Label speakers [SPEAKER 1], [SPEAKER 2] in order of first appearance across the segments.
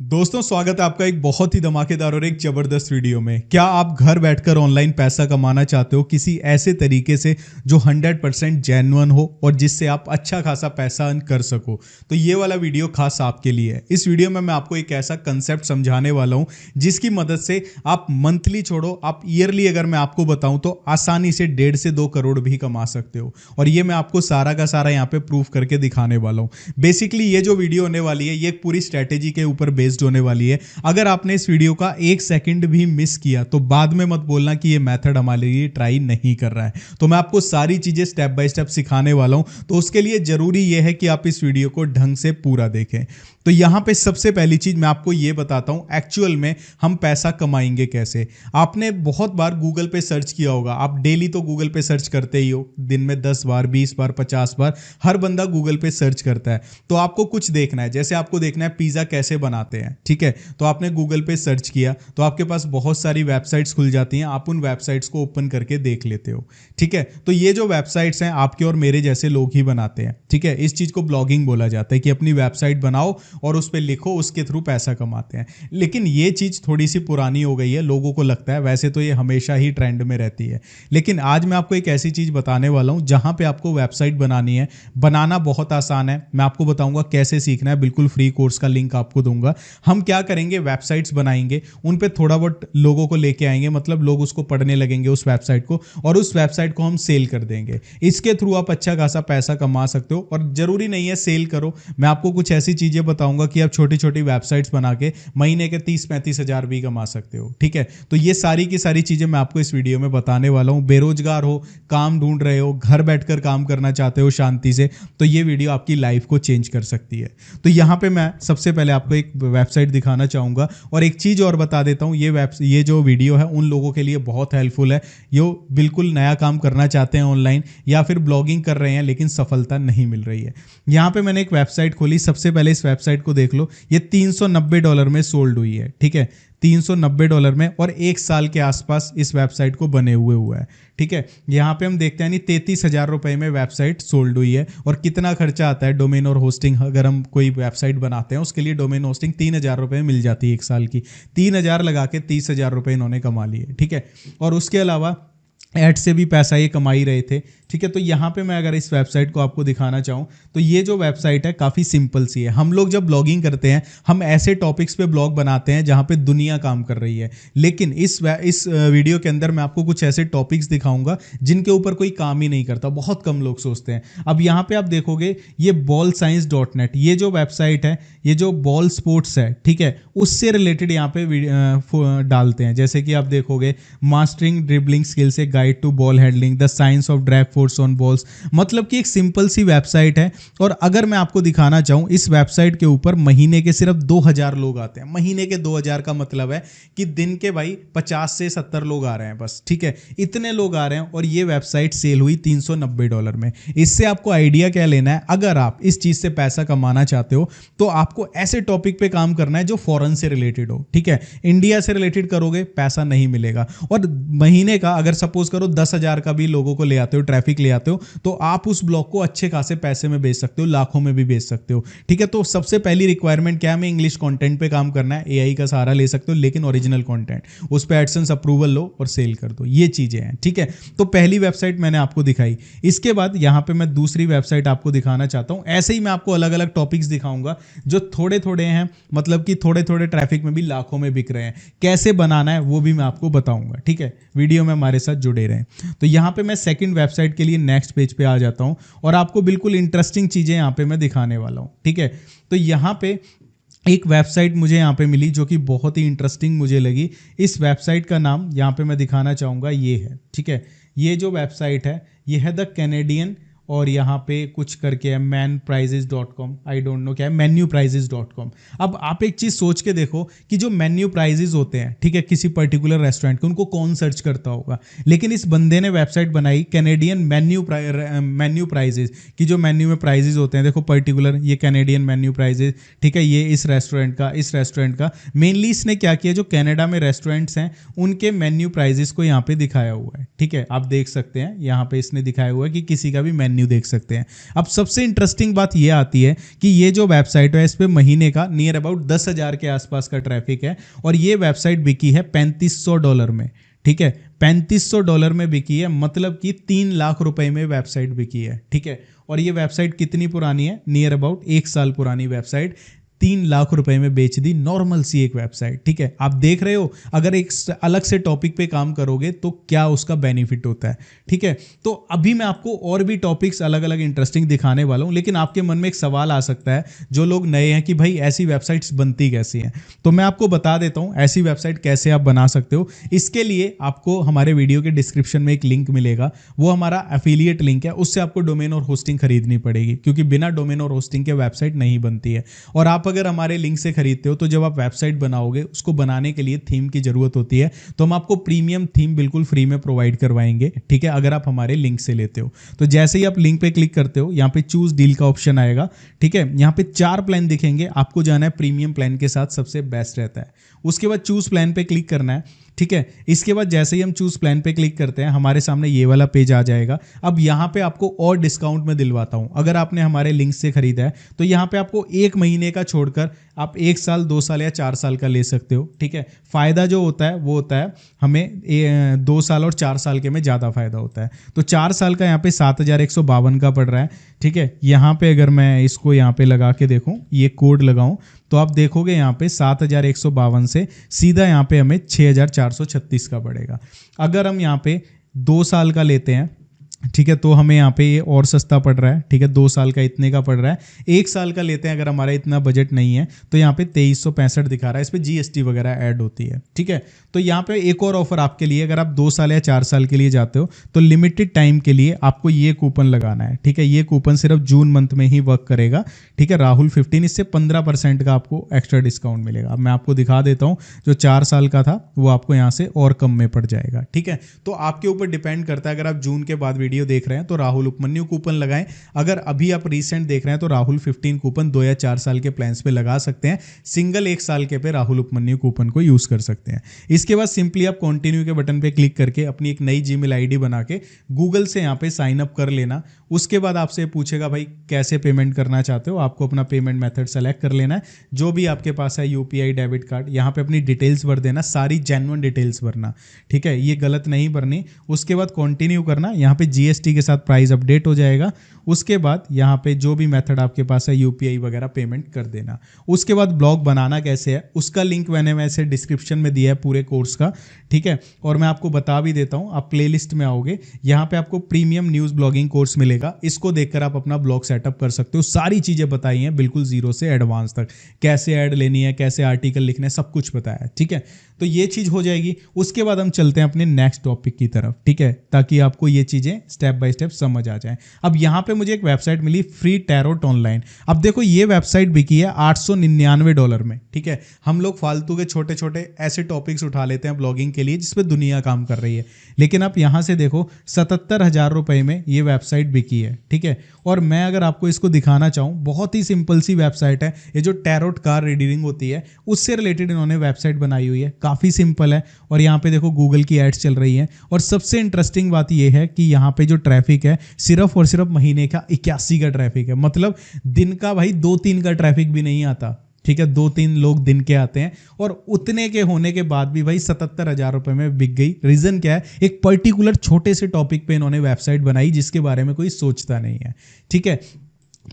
[SPEAKER 1] दोस्तों, स्वागत है आपका एक बहुत ही धमाकेदार और एक जबरदस्त वीडियो में। क्या आप घर बैठकर ऑनलाइन पैसा कमाना चाहते हो किसी ऐसे तरीके से जो 100% जेन्युइन हो और जिससे आप अच्छा खासा पैसा अर्न कर सको? तो ये वाला वीडियो खास आपके लिए है। इस वीडियो में मैं आपको एक ऐसा कंसेप्ट समझाने वाला हूं जिसकी मदद से आप मंथली छोड़ो, आप ईयरली अगर मैं आपको बताऊं तो आसानी से 1.5 से 2 करोड़ भी कमा सकते हो। और ये मैं आपको सारा का सारा यहाँ पे प्रूफ करके दिखाने वाला हूं। बेसिकली ये जो वीडियो होने वाली है ये एक पूरी स्ट्रेटेजी के ऊपर बेस्ड होने वाली है। अगर आपने इस वीडियो का 1 सेकंड भी मिस किया तो बाद में मत बोलना कि ये मेथड हमारे लिए ट्राई नहीं कर रहा है। तो मैं आपको सारी चीजें स्टेप बाय स्टेप सिखाने वाला हूं, तो उसके लिए जरूरी यह है कि आप इस वीडियो को ढंग से पूरा देखें। तो यहां पे सबसे पहली चीज मैं आपको यह बताता हूं एक्चुअल में हम पैसा कमाएंगे कैसे। आपने बहुत बार गूगल पे सर्च किया होगा, आप डेली तो गूगल पे सर्च करते ही हो, दिन में 10 बार 20 बार 50 बार हर बंदा गूगल पे सर्च करता है। तो आपको कुछ देखना है, जैसे आपको देखना है पिज्जा कैसे बनाते हैं, ठीक है। तो आपने गूगल पे सर्च किया तो आपके पास बहुत सारी वेबसाइट्स खुल जाती हैं, आप उन वेबसाइट्स को ओपन करके देख लेते हो, ठीक है। तो ये जो वेबसाइट्स हैं आपके और मेरे जैसे लोग ही बनाते हैं, ठीक है। इस चीज को ब्लॉगिंग बोला जाता है कि अपनी वेबसाइट बनाओ और उस पर लिखो, उसके थ्रू पैसा कमाते हैं। लेकिन ये चीज थोड़ी सी पुरानी हो गई है, लोगों को लगता है, वैसे तो ये हमेशा ही ट्रेंड में रहती है। लेकिन आज मैं आपको एक ऐसी चीज बताने वाला हूं जहां पे आपको वेबसाइट बनानी है। बनाना बहुत आसान है, मैं आपको बताऊंगा कैसे सीखना है, बिल्कुल फ्री कोर्स का लिंक आपको दूंगा। हम क्या करेंगे, वेबसाइट्स बनाएंगे, उन पे थोड़ा बहुत लोगों को लेके आएंगे, मतलब लोग उसको पढ़ने लगेंगे उस वेबसाइट को, और उस वेबसाइट को हम सेल कर देंगे। इसके थ्रू आप अच्छा खासा पैसा कमा सकते हो। और जरूरी नहीं है सेल करो, मैं आपको कुछ ऐसी चीजें बताऊंगा कि आप छोटी छोटी वेबसाइट्स बना के महीने के 30-35 हजार भी कमा सकते हो, ठीक है। तो ये सारी की सारी चीजें मैं आपको इस वीडियो में बताने वाला हूं। बेरोजगार हो, काम ढूंढ रहे हो, घर बैठकर काम करना चाहते हो शांति से, तो ये वीडियो आपकी लाइफ को चेंज कर सकती है। तो यहां पे मैं सबसे पहले आपको एक वेबसाइट दिखाना चाहूंगा और एक चीज और बता देता हूं, ये जो वीडियो है उन लोगों के लिए बहुत हेल्पफुल है जो बिल्कुल नया काम करना चाहते हैं ऑनलाइन, या फिर ब्लॉगिंग कर रहे हैं लेकिन सफलता नहीं मिल रही है। यहां पे मैंने एक वेबसाइट खोली, सबसे पहले इस वेबसाइट को देख लो, ये $390 में सोल्ड हुई है, ठीक है। $390 में, और 1 साल के आसपास इस वेबसाइट को बने हुआ है, ठीक है। यहां पे हम देखते हैं नहीं 33,000 रुपए में वेबसाइट सोल्ड हुई है। और कितना खर्चा आता है डोमेन और होस्टिंग, अगर हम कोई वेबसाइट बनाते हैं उसके लिए डोमेन होस्टिंग 3,000 रुपए में मिल जाती है 1 साल की। 3,000 लगा के 30,000 रुपए इन्होंने कमा लिए, ठीक है। और उसके अलावा ऐड से भी पैसा ये कमा ही रहे थे, ठीक है। तो यहाँ पे मैं अगर इस वेबसाइट को आपको दिखाना चाहूँ तो ये जो वेबसाइट है काफ़ी सिंपल सी है। हम लोग जब ब्लॉगिंग करते हैं हम ऐसे टॉपिक्स पे ब्लॉग बनाते हैं जहाँ पे दुनिया काम कर रही है, लेकिन इस वीडियो के अंदर मैं आपको कुछ ऐसे टॉपिक्स दिखाऊंगा जिनके ऊपर कोई काम ही नहीं करता, बहुत कम लोग सोचते हैं। अब यहाँ पे आप देखोगे ये ballscience.net, ये जो वेबसाइट है, ये जो बॉल स्पोर्ट्स है, ठीक है, उससे रिलेटेड यहाँ पे डालते हैं। जैसे कि आप देखोगे mastering dribbling skills, a guide to ball handling, the science of drag force on balls, मतलब कि एक सिंपल सी वेबसाइट है। और अगर मैं आपको दिखाना चाहूं इस वेबसाइट के ऊपर महीने के सिर्फ 2,000 लोग आते हैं। महीने के 2,000 का मतलब है कि दिन के भाई 50 से 70 लोग आ रहे हैं बस, ठीक है। इतने लोग आ रहे हैं और ये वेबसाइट सेल हुई $390 में। इससे आपको आइडिया क्या लेना है, अगर आप इस चीज से पैसा कमाना चाहते हो तो आपको ऐसे टॉपिक पे काम करना है जो फॉरेन से रिलेटेड हो, ठीक है। इंडिया से रिलेटेड करोगे पैसा नहीं मिलेगा। और महीने का अगर सपोज करो 10,000 का भी लोगों को ले आते हो, ट्रैफिक ले आते हो, तो आप उस ब्लॉग को अच्छे खासे पैसे में बेच सकते हो, लाखों में भी बेच सकते हो, ठीक है। तो सबसे पहली रिक्वायरमेंट क्या है, हमें इंग्लिश कंटेंट पे काम करना है। एआई का सहारा ले सकते हो लेकिन ओरिजिनल कंटेंट, उस पे एडसेंस अप्रूवल लो और सेल कर दो, ये चीजें हैं, ठीक है। तो पहली वेबसाइट मैंने आपको दिखाई। इसके बाद यहां पे मैं दूसरी वेबसाइट आपको दिखाना चाहता हूं। ऐसे ही मैं आपको अलग अलग टॉपिक्स दिखाऊंगा जो थोड़े थोड़े हैं, मतलब कि थोड़े थोड़े ट्रैफिक में भी लाखों में बिक रहे हैं। कैसे बनाना है वो भी मैं आपको बताऊंगा, ठीक है। वीडियो में हमारे साथ जुड़े रहें। तो यहां पे मैं सेकंड वेबसाइट के लिए नेक्स्ट पेज पे आ जाता हूं और आपको बिल्कुल इंटरेस्टिंग चीजें यहां पे मैं दिखाने वाला हूं, ठीक है। तो यहां पे एक वेबसाइट मुझे यहाँ पे मिली जो कि बहुत ही इंटरेस्टिंग मुझे लगी। इस वेबसाइट का नाम यहाँ पे मैं दिखाना चाहूँगा, ये है, ठीक है। ये जो वेबसाइट है ये है द कैनेडियन, और यहाँ पे कुछ करके है manprices.com, आई डोंट नो क्या है, menuprices.com। अब आप एक चीज सोच के देखो कि जो मेन्यू प्राइजेस होते हैं, ठीक है, किसी पर्टिकुलर रेस्टोरेंट के, उनको कौन सर्च करता होगा। लेकिन इस बंदे ने वेबसाइट बनाई कैनेडियन मेन्यू प्राइजेस की, जो मेन्यू में प्राइजेस होते हैं, देखो पर्टिकुलर ये कैनेडियन मेन्यू प्राइजेस, ठीक है। ये इस रेस्टोरेंट का मेनली इसने क्या किया, जो कनाडा में रेस्टोरेंट्स हैं उनके मेन्यू प्राइजेस को यहाँ पे दिखाया हुआ है, ठीक है। आप देख सकते हैं यहाँ पे इसने दिखाया हुआ है कि किसी का भी मेन्यू मेन्यू देख सकते हैं। अब सबसे इंटरेस्टिंग बात ये आती है कि ये जो वेबसाइट है इस पे महीने का नियर अबाउट 10,000 के आसपास का ट्रैफिक है और ये वेबसाइट बिकी है $3500 में। ठीक है, $3500 में बिकी है, मतलब कि 3 लाख रुपए में वेबसाइट बिकी है। ठीक है, और ये वेबसाइट कितनी पुरानी है? नियर अबाउट 1 साल पुरानी वेबसाइट 3 लाख रुपए में बेच दी, नॉर्मल सी एक वेबसाइट। ठीक है, आप देख रहे हो अगर एक अलग से टॉपिक पे काम करोगे तो क्या उसका बेनिफिट होता है। ठीक है, तो अभी मैं आपको और भी टॉपिक्स अलग अलग इंटरेस्टिंग दिखाने वाला हूं, लेकिन आपके मन में एक सवाल आ सकता है जो लोग नए हैं कि भाई ऐसी वेबसाइट्स बनती कैसी हैं। तो मैं आपको बता देता हूं ऐसी वेबसाइट कैसे आप बना सकते हो। इसके लिए आपको हमारे वीडियो के डिस्क्रिप्शन में एक लिंक मिलेगा, वो हमारा एफिलिएट लिंक है, उससे आपको डोमेन और होस्टिंग खरीदनी पड़ेगी, क्योंकि बिना डोमेन और होस्टिंग के वेबसाइट नहीं बनती है। और आप अगर हमारे लिंक से खरीदते हो तो जब आप वेबसाइट बनाओगे उसको बनाने के लिए थीम की जरूरत होती है, तो हम आपको प्रीमियम थीम बिल्कुल फ्री में प्रोवाइड करवाएंगे। ठीक है, अगर आप हमारे लिंक से लेते हो तो जैसे ही आप लिंक पे क्लिक करते हो यहाँ पे चूज डील का ऑप्शन आएगा। ठीक है, यहाँ पे 4 प्लान दिखेंगे, आपको जाना है प्रीमियम प्लान के साथ, सबसे बेस्ट रहता है। उसके बाद चूज प्लान पे क्लिक करना है। ठीक है, इसके बाद जैसे ही हम चूज प्लान पे क्लिक करते हैं हमारे सामने ये वाला पेज आ जाएगा। अब यहाँ पे आपको और डिस्काउंट में दिलवाता हूँ, अगर आपने हमारे लिंक से खरीदा है तो यहाँ पे आपको 1 महीने का छोड़कर आप 1 साल, 2 साल या 4 साल का ले सकते हो। ठीक है, फायदा जो होता है वो होता है हमें 2 साल और 4 साल के में ज़्यादा फायदा होता है। तो 4 साल का यहाँ पे 7,152 का पड़ रहा है। ठीक है, यहाँ पे अगर मैं इसको यहाँ पे लगा के देखूँ, ये कोड लगाऊँ, तो आप देखोगे यहाँ पे 7,152 से सीधा यहाँ पे हमें 6,436 का पड़ेगा। अगर हम यहाँ पे 2 साल का लेते हैं, ठीक है, तो हमें यहाँ पे ये और सस्ता पड़ रहा है। ठीक है, 2 साल का इतने का पड़ रहा है। 1 साल का लेते हैं अगर हमारा इतना बजट नहीं है तो यहाँ पे 2365 दिखा रहा है, इस पे जीएसटी वगैरह ऐड होती है। ठीक है, तो यहाँ पे एक और ऑफर आपके लिए, अगर आप 2 साल या 4 साल के लिए जाते हो तो लिमिटेड टाइम के लिए आपको ये कूपन लगाना है। ठीक है, ये कूपन सिर्फ जून मंथ में ही वर्क करेगा। ठीक है, राहुल 15, इससे 15% का आपको एक्स्ट्रा डिस्काउंट मिलेगा। अब मैं आपको दिखा देता हूँ, जो 4 साल का था वो आपको यहाँ से और कम में पड़ जाएगा। ठीक है, तो आपके ऊपर डिपेंड करता है, अगर आप जून के बाद वीडियो देख रहे हैं तो राहुल उपमन्यु कूपन लगाएं। अगर अभी आप रीसेंट देख रहे हैं तो राहुल 15 कूपन 2 या 4 साल के प्लान्स पे लगा सकते हैं। सिंगल 1 साल के पे राहुल उपमन्यु कूपन को यूज कर सकते हैं। इसके बाद सिंपली आप कंटिन्यू के बटन पे क्लिक करके अपनी एक नई जीमेल आईडी बना के गूगल से यहाँ पे साइन अप कर लेना। उसके बाद आपसे पूछेगा भाई कैसे पेमेंट करना चाहते हो, आपको अपना पेमेंट मेथड सेलेक्ट कर लेना है, जो भी आपके पास है, यूपीआई, डेबिट कार्ड, यहाँ पे अपनी डिटेल्स भर देना, सारी जेन्युइन डिटेल्स भरना। ठीक है, ये गलत नहीं भरनी। उसके बाद कंटिन्यू करना, यहाँ पे जीएसटी के साथ प्राइस अपडेट हो जाएगा। उसके बाद यहाँ पे जो भी मेथड आपके पास है, यूपीआई वगैरह, पेमेंट कर देना। उसके बाद ब्लॉग बनाना कैसे है उसका लिंक मैंने वैसे डिस्क्रिप्शन में दिया है पूरे कोर्स का। ठीक है, और मैं आपको बता भी देता हूँ, आप प्लेलिस्ट में आओगे, यहाँ पे आपको प्रीमियम न्यूज़ ब्लॉगिंग कोर्स मिलेगा, इसको देखकर आप अपना ब्लॉग सेटअप कर सकते हो। सारी चीज़ें बताई हैं बिल्कुल जीरो से एडवांस तक, कैसे ऐड लेनी है, कैसे आर्टिकल लिखना है, सब कुछ बताया है। ठीक है, तो ये चीज़ हो जाएगी। उसके बाद हम चलते हैं अपने नेक्स्ट टॉपिक की तरफ। ठीक है, ताकि आपको ये चीज़ें स्टेप बाय स्टेप समझ आ जाए। अब यहाँ पे मुझे एक वेबसाइट मिली, फ्री टैरोट ऑनलाइन। अब देखो ये वेबसाइट बिकी है $899 में। ठीक है, हम लोग फालतू के छोटे छोटे ऐसे टॉपिक्स उठा लेते हैं ब्लॉगिंग के लिए जिसपे दुनिया काम कर रही है, लेकिन आप यहाँ से देखो 77,000 रुपए में ये वेबसाइट बिकी है। ठीक है, और मैं अगर आपको इसको दिखाना चाहूँ, बहुत ही सिंपल सी वेबसाइट है। ये जो टैरोट कार्ड रीडिंग होती है उससे रिलेटेड इन्होंने वेबसाइट बनाई हुई है, काफ़ी सिंपल है। और यहाँ पे देखो गूगल की एड्स चल रही हैं। और सबसे इंटरेस्टिंग बात ये है कि यहाँ पे जो ट्रैफिक है सिर्फ और सिर्फ महीने का 81 का ट्रैफिक है, मतलब दिन का भाई 2-3 का ट्रैफिक भी नहीं आता। ठीक है, 2-3 लोग दिन के आते हैं, और उतने के होने के बाद भी भाई 77,000 रुपए में बिक गई। रीजन क्या है? एक पर्टिकुलर छोटे से टॉपिक पे इन्होंने वेबसाइट बनाई जिसके बारे में कोई सोचता नहीं है। ठीक है,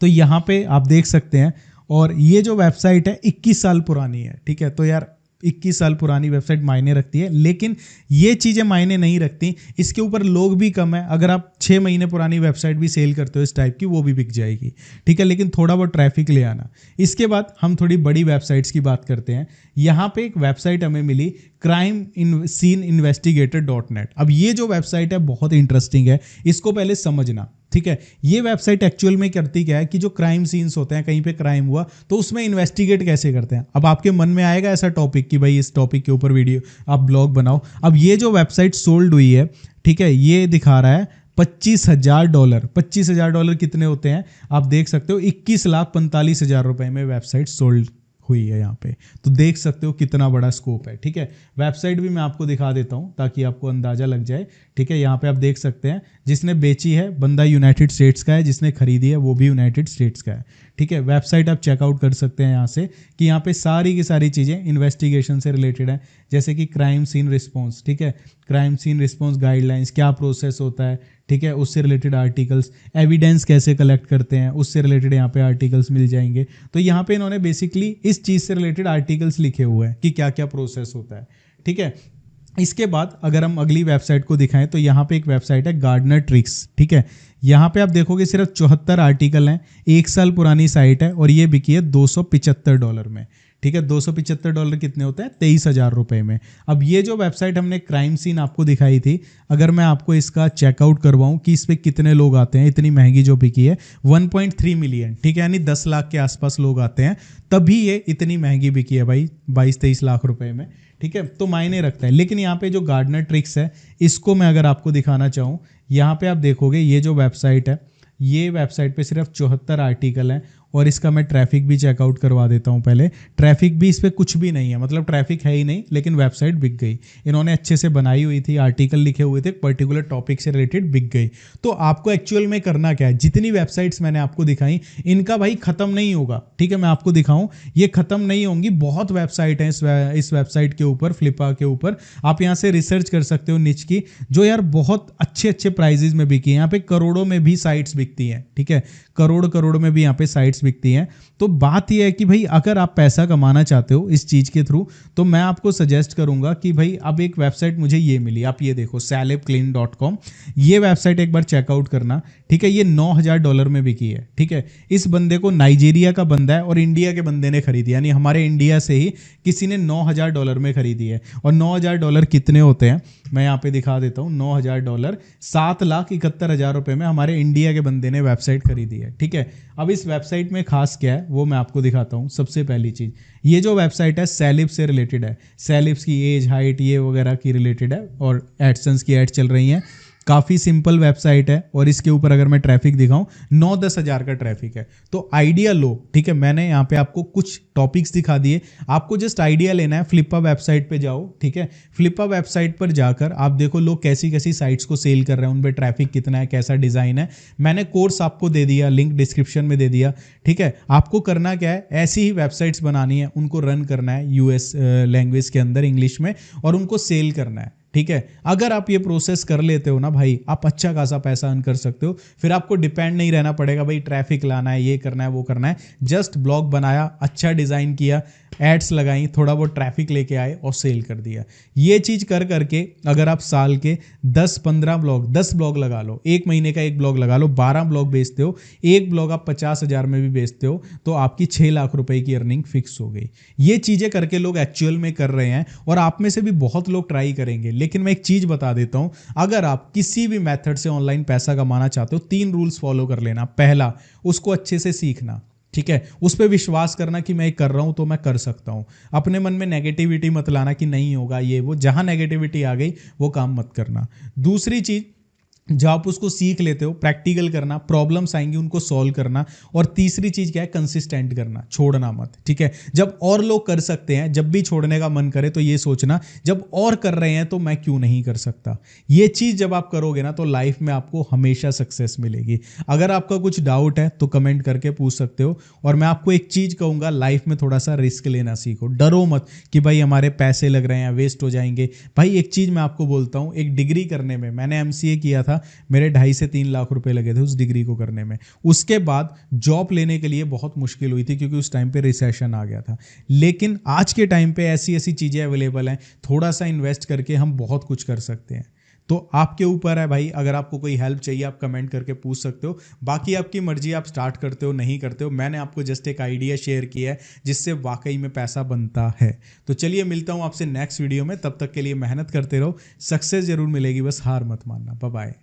[SPEAKER 1] तो यहाँ पे आप देख सकते हैं, और ये जो वेबसाइट है 21 साल पुरानी है। ठीक है, तो यार 21 साल पुरानी वेबसाइट मायने रखती है, लेकिन ये चीज़ें मायने नहीं रखती। इसके ऊपर लोग भी कम है। अगर आप 6 महीने पुरानी वेबसाइट भी सेल करते हो इस टाइप की, वो भी बिक जाएगी। ठीक है, लेकिन थोड़ा बहुत ट्रैफिक ले आना। इसके बाद हम थोड़ी बड़ी वेबसाइट्स की बात करते हैं। यहाँ पे एक वेबसाइट हमें मिली, crimesceneinvestigator.net। अब ये जो वेबसाइट है बहुत इंटरेस्टिंग है, इसको पहले समझना। ठीक है, ये वेबसाइट एक्चुअल में करती क्या है कि जो क्राइम सीन्स होते हैं, कहीं पे क्राइम हुआ तो उसमें इन्वेस्टिगेट कैसे करते हैं। अब आपके मन में आएगा ऐसा टॉपिक कि भाई इस टॉपिक के ऊपर वीडियो आप ब्लॉग बनाओ। अब ये जो वेबसाइट सोल्ड हुई है, ठीक है, ये दिखा रहा है $25,000। $25,000 कितने होते हैं आप देख सकते हो, 21,45,000 रुपए में वेबसाइट सोल्ड हुई है यहाँ पे। तो देख सकते हो कितना बड़ा स्कोप है। ठीक है, वेबसाइट भी मैं आपको दिखा देता हूँ ताकि आपको अंदाज़ा लग जाए। ठीक है, यहाँ पे आप देख सकते हैं जिसने बेची है बंदा यूनाइटेड स्टेट्स का है, जिसने खरीदी है वो भी यूनाइटेड स्टेट्स का है। ठीक है, वेबसाइट आप चेकआउट कर सकते हैं यहाँ से कि यहाँ पे सारी की सारी चीज़ें इन्वेस्टिगेशन से रिलेटेड है, जैसे कि क्राइम सीन रिस्पॉन्स। ठीक है, क्राइम सीन रिस्पॉन्स गाइडलाइंस, क्या प्रोसेस होता है, ठीक है, उससे रिलेटेड आर्टिकल्स, एविडेंस कैसे कलेक्ट करते हैं उससे रिलेटेड यहाँ पे आर्टिकल्स मिल जाएंगे। तो यहाँ पे इन्होंने बेसिकली इस चीज़ से रिलेटेड आर्टिकल्स लिखे हुए हैं कि क्या क्या प्रोसेस होता है। ठीक है, इसके बाद अगर हम अगली वेबसाइट को दिखाएं तो यहाँ पे एक वेबसाइट है गार्डनर ट्रिक्स। ठीक है, यहाँ पे आप देखोगे सिर्फ 74 आर्टिकल हैं, 1 साल पुरानी साइट है और ये बिकी है $275 में। ठीक है, $275 कितने होते हैं? 23,000 रुपये में। अब ये जो वेबसाइट हमने क्राइम सीन आपको दिखाई थी, अगर मैं आपको इसका चेकआउट करवाऊं कि इस पर कितने लोग आते हैं, इतनी महंगी जो बिकी है 1.3 मिलियन, ठीक है, यानी 10 लाख के आसपास लोग आते हैं, तभी ये इतनी महंगी बिकी है भाई 22-23 लाख रुपए में। ठीक है, तो मायने रखता है। लेकिन यहाँ पे जो गार्डनर ट्रिक्स है इसको मैं अगर आपको दिखाना चाहूँ, यहाँ पे आप देखोगे ये जो वेबसाइट है, ये वेबसाइट पे सिर्फ 74 आर्टिकल हैं और इसका मैं ट्रैफिक भी चेकआउट करवा देता हूँ पहले। ट्रैफिक भी इस पर कुछ भी नहीं है, मतलब ट्रैफिक है ही नहीं, लेकिन वेबसाइट बिक गई। इन्होंने अच्छे से बनाई हुई थी, आर्टिकल लिखे हुए थे, पर्टिकुलर टॉपिक से रिलेटेड बिक गई। तो आपको एक्चुअल में करना क्या है, जितनी वेबसाइट्स मैंने आपको दिखाई इनका भाई खत्म नहीं होगा। ठीक है, मैं आपको दिखाऊं, ये खत्म नहीं होंगी, बहुत वेबसाइट है इस वेबसाइट के ऊपर, फ्लिपा के ऊपर। आप यहाँ से रिसर्च कर सकते हो निच की, जो यार बहुत अच्छे अच्छे प्राइजेस में बिकी है। यहाँ पे करोड़ों में भी साइट्स बिकती हैं। ठीक है, करोड़ में भी यहाँ पे साइट्स बिकती हैं। तो बात यह है कि भाई अगर आप पैसा कमाना चाहते हो इस चीज़ के थ्रू, तो मैं आपको सजेस्ट करूंगा कि भाई अब एक वेबसाइट मुझे ये मिली, आप ये देखो celebclean.com, ये वेबसाइट एक बार चेकआउट करना। ठीक है, ये $9,000 में बिकी है। ठीक है, इस बंदे को, नाइजीरिया का बंदा है और इंडिया के बंदे ने खरीदी, यानी हमारे इंडिया से ही किसी ने $9,000 में खरीदी है। और $9,000 कितने होते हैं मैं यहाँ पे दिखा देता हूँ। $9,000 7,71,000 रुपये में हमारे इंडिया के बंदे ने वेबसाइट खरीदी है। ठीक है, अब इस वेबसाइट में खास क्या है वो मैं आपको दिखाता हूँ। सबसे पहली चीज़, ये जो वेबसाइट है सेलिब्स से रिलेटेड है, सेलिब्स की एज, हाइट, ये वगैरह की रिलेटेड है और एडसेंस की एड चल रही हैं। काफ़ी सिंपल वेबसाइट है और इसके ऊपर अगर मैं ट्रैफिक दिखाऊं 9-10 हज़ार का ट्रैफिक है, तो आइडिया लो। ठीक है, मैंने यहाँ पे आपको कुछ टॉपिक्स दिखा दिए, आपको जस्ट आइडिया लेना है। फ्लिपा वेबसाइट पे जाओ। ठीक है, फ्लिपा वेबसाइट पर जाकर आप देखो लोग कैसी कैसी साइट्स को सेल कर रहे हैं, उन पर ट्रैफिक कितना है, कैसा डिज़ाइन है। मैंने कोर्स आपको दे दिया, लिंक डिस्क्रिप्शन में दे दिया। ठीक है, आपको करना क्या है, ऐसी ही वेबसाइट्स बनानी है, उनको रन करना है यूएस लैंग्वेज के अंदर, इंग्लिश में, और उनको सेल करना है। ठीक है, अगर आप ये प्रोसेस कर लेते हो ना भाई, आप अच्छा खासा पैसा अर्न कर सकते हो। फिर आपको डिपेंड नहीं रहना पड़ेगा भाई ट्रैफिक लाना है, ये करना है, वो करना है। जस्ट ब्लॉग बनाया, अच्छा डिज़ाइन किया, एड्स लगाई, थोड़ा बहुत ट्रैफिक लेके आए और सेल कर दिया। ये चीज़ कर करके अगर आप साल के 10-15 ब्लॉग, 10 ब्लॉग लगा लो, एक महीने का एक ब्लॉग लगा लो, 12 ब्लॉग बेचते हो, एक ब्लॉग आप 50,000 में भी बेचते हो, तो आपकी 6 लाख रुपए की अर्निंग फिक्स हो गई। ये चीज़ें करके लोग एक्चुअल में कर रहे हैं और आप में से भी बहुत लोग ट्राई करेंगे। लेकिन मैं एक चीज़ बता देता हूँ, अगर आप किसी भी मेथड से ऑनलाइन पैसा कमाना चाहते हो, 3 रूल्स फॉलो कर लेना। पहला, उसको अच्छे से सीखना। ठीक है, उस पर विश्वास करना कि मैं कर रहा हूं तो मैं कर सकता हूं। अपने मन में नेगेटिविटी मत लाना कि नहीं होगा ये वो, जहां नेगेटिविटी आ गई वो काम मत करना। दूसरी चीज, जब आप उसको सीख लेते हो, प्रैक्टिकल करना, प्रॉब्लम्स आएंगी उनको सॉल्व करना। और तीसरी चीज क्या है, कंसिस्टेंट करना, छोड़ना मत। ठीक है, जब और लोग कर सकते हैं, जब भी छोड़ने का मन करे तो ये सोचना जब और कर रहे हैं तो मैं क्यों नहीं कर सकता। ये चीज जब आप करोगे ना तो लाइफ में आपको हमेशा सक्सेस मिलेगी। अगर आपका कुछ डाउट है तो कमेंट करके पूछ सकते हो। और मैं आपको एक चीज कहूंगा, लाइफ में थोड़ा सा रिस्क लेना सीखो। डरो मत कि भाई हमारे पैसे लग रहे हैं, वेस्ट हो जाएंगे। भाई एक चीज मैं आपको बोलता हूं, एक डिग्री करने में, मैंने MCA किया था, मेरे 2.5 से 3 लाख रुपए लगे थे उस डिग्री को करने में। उसके बाद जॉब लेने के लिए बहुत मुश्किल हुई थी क्योंकि उस टाइम पे रिसेशन आ गया था। लेकिन आज के टाइम पे ऐसी ऐसी चीज़ें अवेलेबल हैं, थोड़ा सा इन्वेस्ट करके हम बहुत कुछ कर सकते हैं। तो आपके ऊपर है भाई, अगर आपको कोई हेल्प चाहिए आप कमेंट करके पूछ सकते हो। बाकी आपकी मर्जी, आप स्टार्ट करते हो नहीं करते हो। मैंने आपको जस्ट एक आइडिया शेयर किया है जिससे वाकई में पैसा बनता है। तो चलिए मिलता हूँ आपसे नेक्स्ट वीडियो में, तब तक के लिए मेहनत करते रहो, सक्सेस जरूर मिलेगी, बस हार मत मानना। Bye bye.